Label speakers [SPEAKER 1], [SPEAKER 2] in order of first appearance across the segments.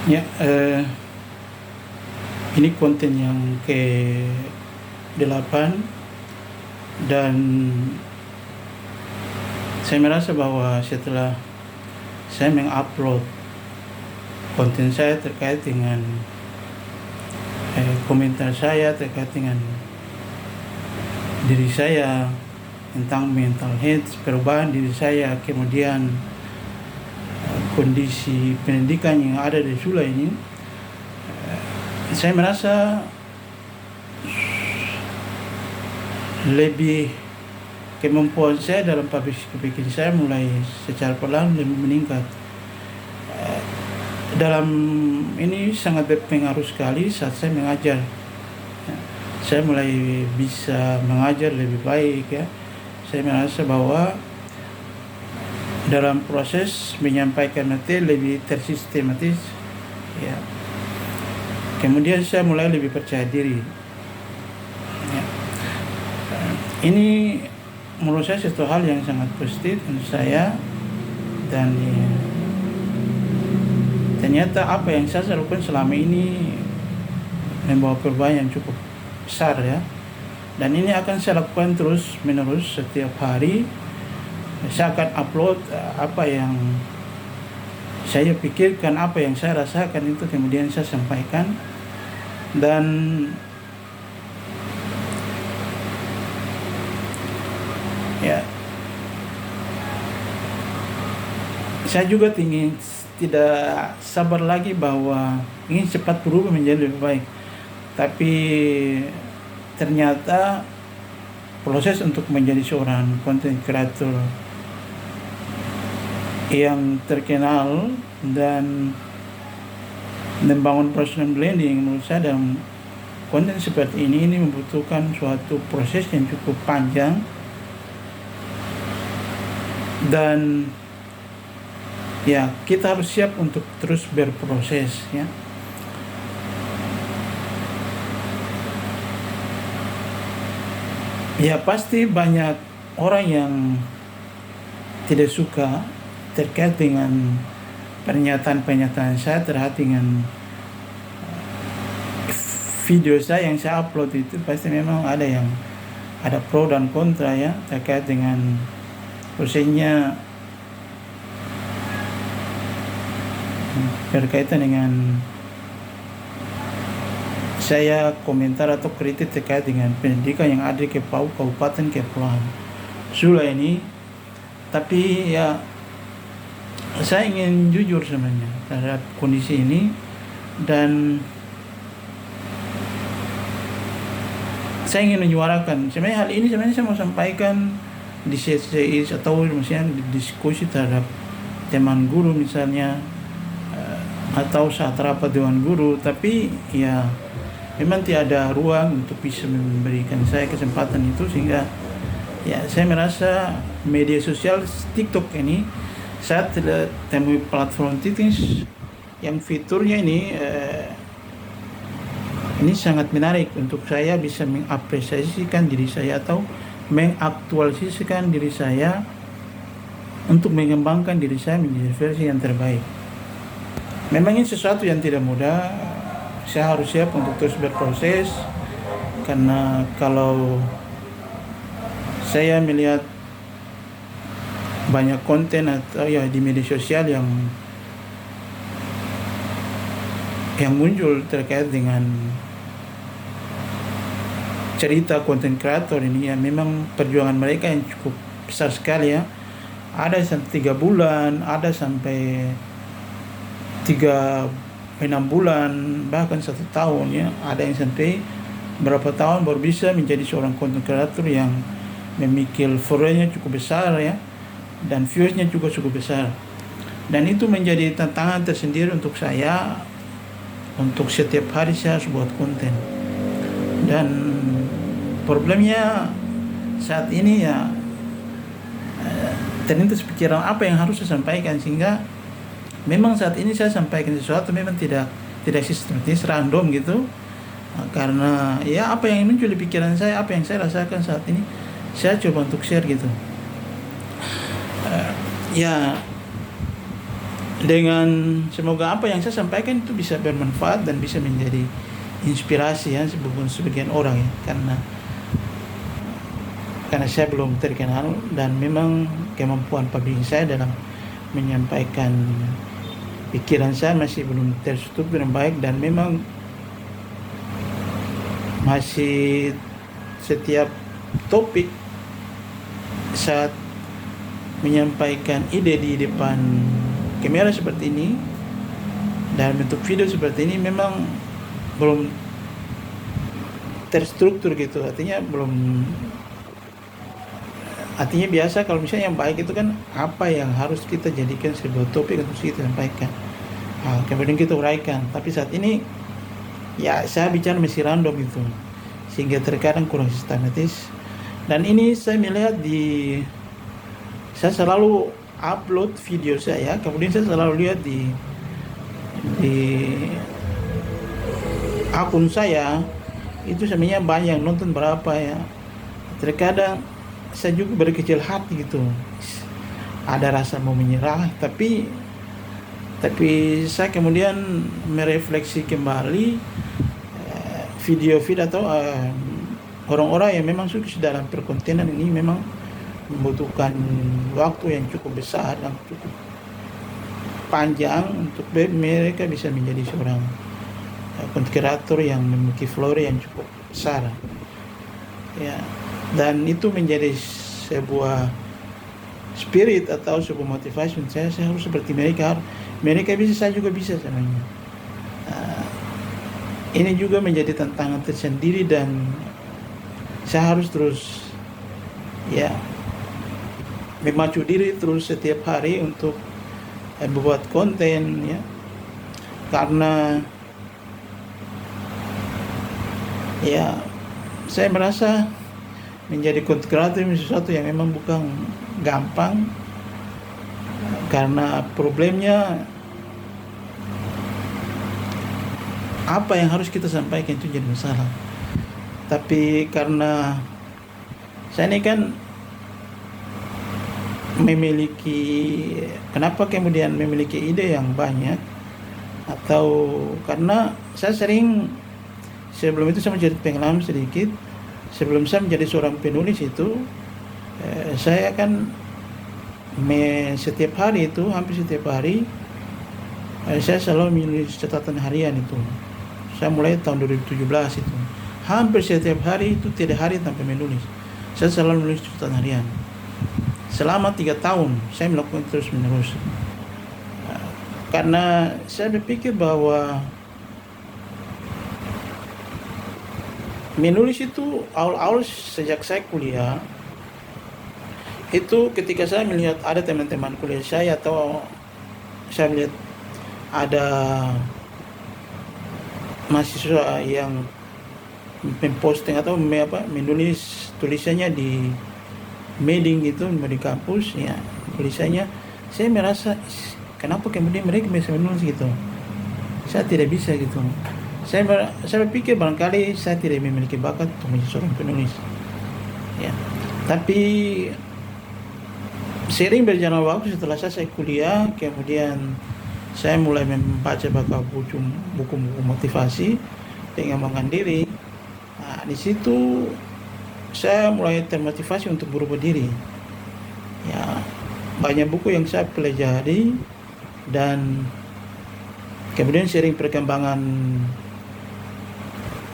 [SPEAKER 1] Ya, ini konten yang ke-8 dan saya merasa bahwa setelah saya mengupload konten saya terkait dengan komentar saya terkait dengan diri saya tentang mental health, perubahan diri saya, kemudian kondisi pendidikan yang ada di Sula ini, saya merasa lebih kemampuan saya dalam public speaking saya mulai secara perlahan lebih meningkat. Dalam ini sangat berpengaruh sekali saat saya mengajar. Saya mulai bisa mengajar lebih baik ya. Saya merasa bahwa dalam proses menyampaikan materi lebih tersistematis ya. Kemudian saya mulai lebih percaya diri ya. Ini menurut saya satu hal yang sangat positif untuk saya, dan ya, ternyata apa yang saya lakukan selama ini membawa perubahan yang cukup besar ya. Dan ini akan saya lakukan terus menerus setiap hari. Saya akan upload apa yang saya pikirkan, apa yang saya rasakan, itu kemudian saya sampaikan. Dan ya, saya juga tidak sabar lagi bahwa ingin cepat berubah menjadi lebih baik. Tapi ternyata proses untuk menjadi seorang content creator yang terkenal dan membangun personal branding, menurut saya dalam konten seperti ini membutuhkan suatu proses yang cukup panjang, dan ya kita harus siap untuk terus berproses ya. Ya pasti banyak orang yang tidak suka terkait dengan pernyataan-pernyataan saya terhadap dengan video saya yang saya upload. Itu pasti memang ada pro dan kontra ya terkait dengan prosesnya berkaitan dengan saya komentar atau kritik terkait dengan pendidikan yang ada di Kabupaten Kepulauan Sula ini. Tapi ya saya ingin jujur sebenarnya terhadap kondisi ini, dan saya ingin menyuarakan sebenarnya hal ini. Sebenarnya saya mau sampaikan di CCI atau misalnya di diskusi terhadap teman guru misalnya, atau saat rapat dewan guru, tapi ya memang tidak ada ruang untuk bisa memberikan saya kesempatan itu, sehingga ya saya merasa media sosial TikTok ini, saya tidak temui platform TikTok yang fiturnya ini sangat menarik untuk saya bisa mengapresiasikan diri saya atau mengaktualisasikan diri saya untuk mengembangkan diri saya menjadi versi yang terbaik. Memang ini sesuatu yang tidak mudah. Saya harus siap untuk terus berproses, karena kalau saya melihat banyak konten atau ya di media sosial yang muncul terkait dengan cerita konten kreator ini, ya memang perjuangan mereka yang cukup besar sekali ya. Ada sampai 3 bulan, ada sampai 6 bulan, bahkan 1 tahun ya. Ada yang sampai berapa tahun baru bisa menjadi seorang content creator yang memiliki followernya cukup besar ya, dan viewsnya juga cukup besar. Dan itu menjadi tantangan tersendiri untuk saya, untuk setiap hari saya harus buat konten. Dan problemnya saat ini ya terlintas pikiran apa yang harus saya sampaikan, sehingga memang saat ini saya sampaikan sesuatu memang tidak sistematis, random gitu. Karena ya apa yang muncul di pikiran saya, apa yang saya rasakan saat ini, saya coba untuk share gitu. Ya dengan semoga apa yang saya sampaikan itu bisa bermanfaat dan bisa menjadi inspirasi ya sebagian orang ya, karena saya belum terkenal dan memang kemampuan publik saya dalam menyampaikan pikiran saya masih belum terstruktur dengan baik, dan memang masih setiap topik saat menyampaikan ide di depan kamera seperti ini dan bentuk video seperti ini memang belum terstruktur gitu, artinya biasa kalau misalnya yang baik itu kan apa yang harus kita jadikan sebuah topik untuk kita sampaikan, kemudian kita uraikan. Tapi saat ini ya saya bicara masih random gitu, sehingga terkadang kurang sistematis. Dan ini saya melihat saya selalu upload video saya, kemudian saya selalu lihat di akun saya itu sebenarnya banyak yang nonton berapa ya. Terkadang saya juga berkecil hati gitu, ada rasa mau menyerah, tapi saya kemudian merefleksi kembali video-video atau orang-orang yang memang sukses dalam perkontenan ini memang membutuhkan waktu yang cukup besar dan cukup panjang untuk mereka bisa menjadi seorang content creator yang memiliki follower yang cukup besar ya, dan itu menjadi sebuah spirit atau sebuah motivasi saya harus seperti mereka bisa, saya juga bisa sebenarnya. Ini juga menjadi tantangan tersendiri dan saya harus terus ya memacu diri terus setiap hari untuk membuat konten ya, karena ya saya merasa menjadi content creator ini sesuatu yang memang bukan gampang, karena problemnya apa yang harus kita sampaikan itu jadi masalah. Tapi karena saya ini kan kenapa kemudian memiliki ide yang banyak, atau karena saya sering sebelum itu saya menjadi pengalaman sedikit. Sebelum saya menjadi seorang penulis itu saya kan setiap hari itu hampir setiap hari saya selalu menulis catatan harian itu. Saya mulai tahun 2017 itu hampir setiap hari itu tidak hari tanpa menulis. Saya selalu menulis catatan harian selama 3 tahun. Saya melakukan terus menerus karena saya berpikir bahwa menulis itu awal-awal sejak saya kuliah itu, ketika saya melihat ada teman-teman kuliah saya atau saya melihat ada mahasiswa yang memposting atau menulis tulisannya di Medium gitu di kampus ya, tulisannya saya merasa kenapa kemudian mereka bisa menulis gitu, saya tidak bisa gitu. Saya berpikir barangkali saya tidak memiliki bakat untuk menjadi seorang penulis ya. Tapi sering berjalan waktu setelah saya kuliah, kemudian saya mulai membaca buku-buku motivasi, pengembangan diri. Nah, di situ saya mulai termotivasi untuk berubah diri. Ya, banyak buku yang saya pelajari dan kemudian sering perkembangan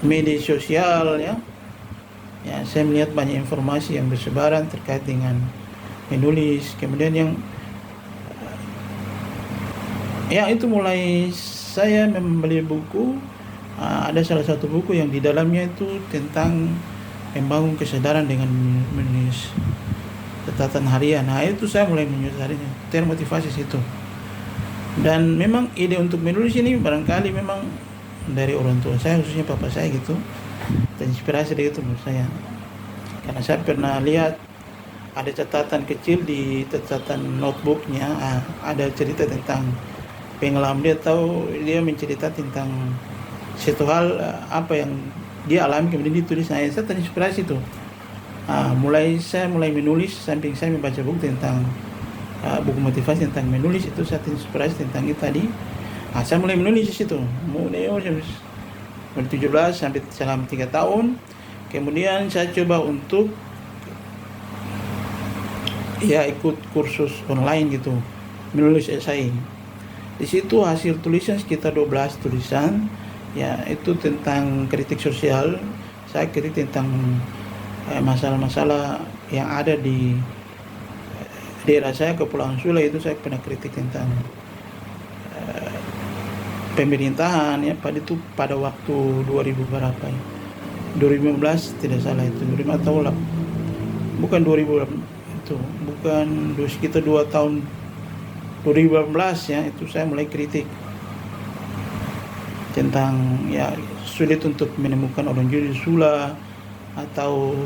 [SPEAKER 1] media sosial ya. Ya, saya melihat banyak informasi yang bersebaran terkait dengan menulis. Kemudian yang itu mulai saya membeli buku. Ada salah satu buku yang di dalamnya itu tentang membangun kesadaran dengan menulis catatan harian. Nah, itu saya mulai menyadarinya, termotivasi situ. Dan memang ide untuk menulis ini barangkali memang dari orang tua saya, khususnya papa saya gitu, terinspirasi dari itu menurut saya. Karena saya pernah lihat ada catatan kecil di catatan notebooknya, ada cerita tentang pengalaman dia, atau dia mencerita tentang satu hal apa yang dia alami kemudian ditulis. Nah, saya terinspirasi tuh. Saya mulai menulis samping saya membaca buku tentang buku motivasi tentang menulis, itu saya terinspirasi tentang itu tadi. Saya mulai menulis di situ, mulai 17 sampai selama 3 tahun. Kemudian saya coba untuk ikut kursus online gitu, menulis esai. Di situ hasil tulisan sekitar 12 tulisan, itu tentang kritik sosial. Saya kritik tentang masalah-masalah yang ada di daerah saya, Kepulauan Sula. Itu saya pernah kritik tentang pemerintahan pada waktu 2000 berapa ya, 2015 tidak salah, itu 2005 atau bukan 2000 itu, bukan sekitar 2 tahun 2018 ya, itu saya mulai kritik tentang sulit untuk menemukan orang jujur di Sula, atau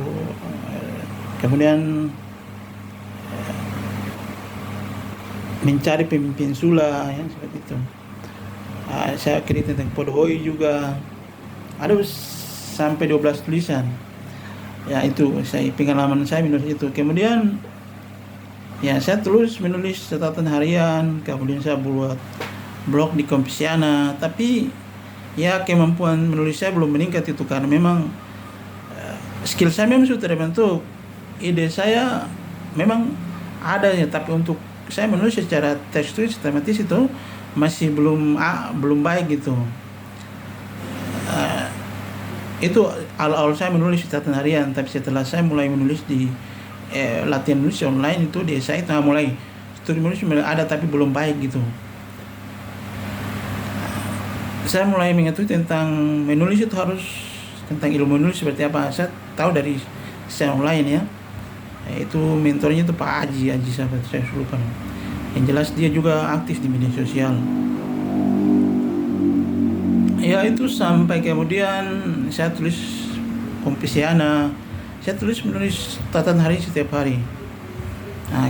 [SPEAKER 1] kemudian mencari pemimpin Sula seperti itu. Saya kritik tentang Podohoi juga, ada sampai 12 tulisan. Itu pengalaman saya menulis itu. Kemudian saya terus menulis catatan harian, kemudian saya buat blog di Kompisiana. Tapi kemampuan menulis saya belum meningkat itu, karena memang skill saya memang sudah terbentuk, ide saya memang ada ya, tapi untuk saya menulis secara tekstur sistematis itu masih belum baik gitu. Itu awal saya menulis catatan harian, tapi setelah saya mulai menulis di latihan menulis online itu, di saya itu mulai studi menulis ada tapi belum baik gitu. Saya mulai mengetahui tentang menulis itu harus tentang ilmu menulis seperti apa. Saya tahu dari saya online ya, itu mentornya itu Pak Aji sahabat saya lupa. Yang jelas dia juga aktif di media sosial. Itu sampai kemudian saya tulis Kompisiana, saya menulis catatan hari setiap hari.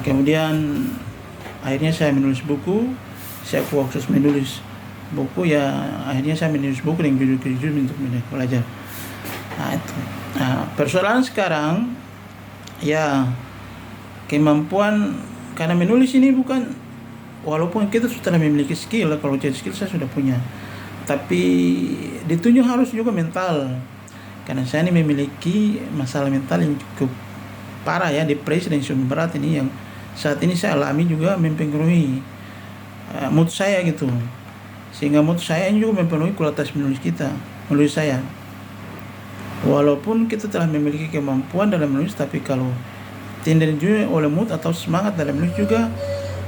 [SPEAKER 1] Kemudian akhirnya saya menulis buku, saya fokus menulis buku, akhirnya saya menulis buku yang jujur untuk belajar. Itu. Persoalan sekarang kemampuan, karena menulis ini bukan, walaupun kita sudah memiliki skill, kalau jadi skill saya sudah punya, tapi ditunjuk harus juga mental, karena saya ini memiliki masalah mental yang cukup parah ya, depresi dan insomnia berat ini yang saat ini saya alami, juga mempengaruhi mood saya gitu, sehingga mood saya ini juga mempengaruhi kualitas menulis saya. Walaupun kita telah memiliki kemampuan dalam menulis, tapi kalau tidak juga oleh mood atau semangat dalam menulis juga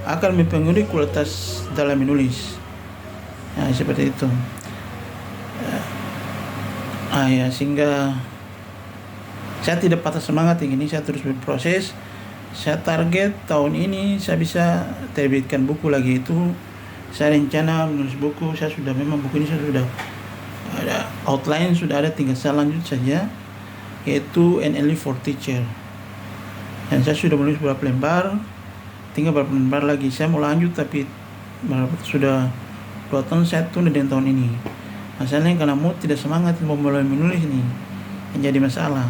[SPEAKER 1] akan mempengaruhi kualitas dalam menulis. Seperti itu. Sehingga saya tidak patah semangat ini, saya terus berproses. Saya target tahun ini saya bisa terbitkan buku lagi. Itu saya rencana menulis buku. Saya sudah, memang buku ini saya sudah ada outline, sudah ada, tinggal saya lanjut saja, yaitu NLE for Teacher. Dan saya sudah menulis beberapa lembar, tinggal beberapa lembar lagi. Saya mau lanjut, tapi sudah 2 tahun saya tunda dengan tahun ini. Masalahnya karena mood tidak semangat mau mulai menulis ini yang jadi masalah.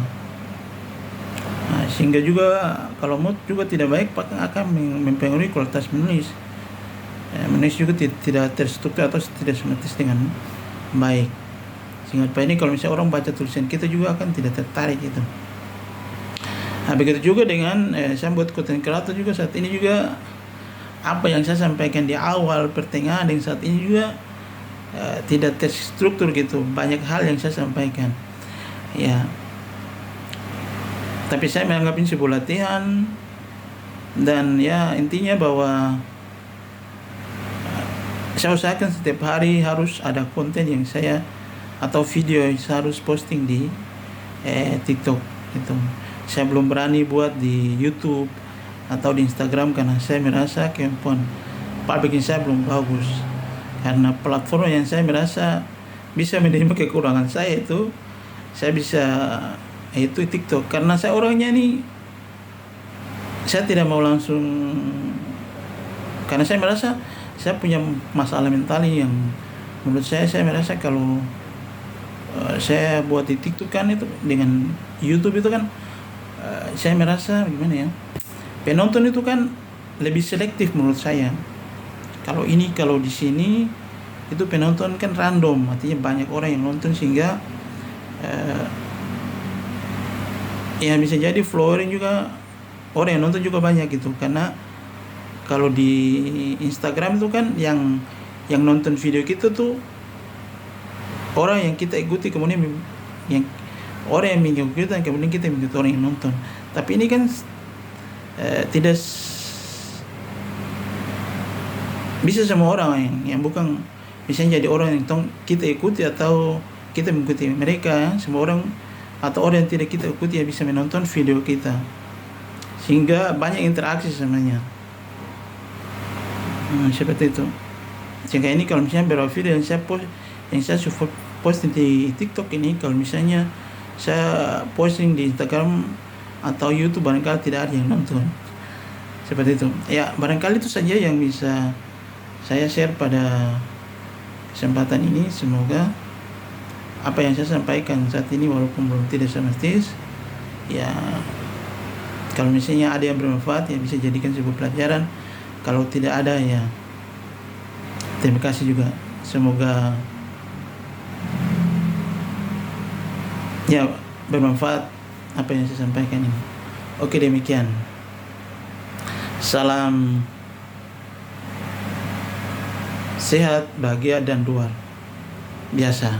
[SPEAKER 1] Sehingga juga kalau mood juga tidak baik, akan mempengaruhi kualitas menulis. Menulis juga tidak terstruktur atau tidak sistematis dengan baik. Sehingga ini kalau misalnya orang baca tulisan kita juga akan tidak tertarik gitu. Begitu juga dengan saya buat konten kreator juga saat ini juga, apa yang saya sampaikan di awal, pertengahan, dan saat ini juga tidak terstruktur gitu. Banyak hal yang saya sampaikan. Tapi saya menganggap ini sebuah latihan, dan intinya bahwa saya usahakan setiap hari harus ada konten yang saya, atau video yang saya harus posting di TikTok gitu. Saya belum berani buat di YouTube atau di Instagram, karena saya merasa kemampuan publiking saya belum bagus, karena platform yang saya merasa bisa menerima kekurangan saya itu, saya bisa itu TikTok. Karena saya orangnya nih, saya tidak mau langsung, karena saya merasa saya punya masalah mental yang menurut saya merasa kalau saya buat di TikTok kan, itu dengan YouTube itu kan, saya merasa gimana ya, penonton itu kan lebih selektif menurut saya. Kalau di sini itu penonton kan random, artinya banyak orang yang nonton sehingga ya bisa jadi following juga, orang yang nonton juga banyak gitu. Karena kalau di Instagram itu kan yang nonton video kita tuh orang yang kita ikuti, kemudian yang orang yang mengikuti kita, kemudian kita mengikuti orang yang nonton. Tapi ini kan tidak bisa semua orang yang bukan misalnya jadi orang yang kita ikuti atau kita mengikuti mereka. Semua orang atau orang yang tidak kita ikuti ya bisa menonton video kita, sehingga banyak interaksi sebenarnya. Seperti itu. Sehingga ini kalau misalnya beberapa video yang saya posting di TikTok ini, kalau misalnya saya posting di Instagram atau YouTube, barangkali tidak ada yang nonton. Seperti itu. Ya, barangkali itu saja yang bisa saya share pada kesempatan ini. Semoga apa yang saya sampaikan saat ini walaupun belum tidak semestinya, ya kalau misalnya ada yang bermanfaat ya bisa jadikan sebuah pelajaran. Kalau tidak ada ya terima kasih juga. Semoga ya bermanfaat apa yang saya sampaikan ini. Oke, demikian. Salam sehat, bahagia, dan luar biasa.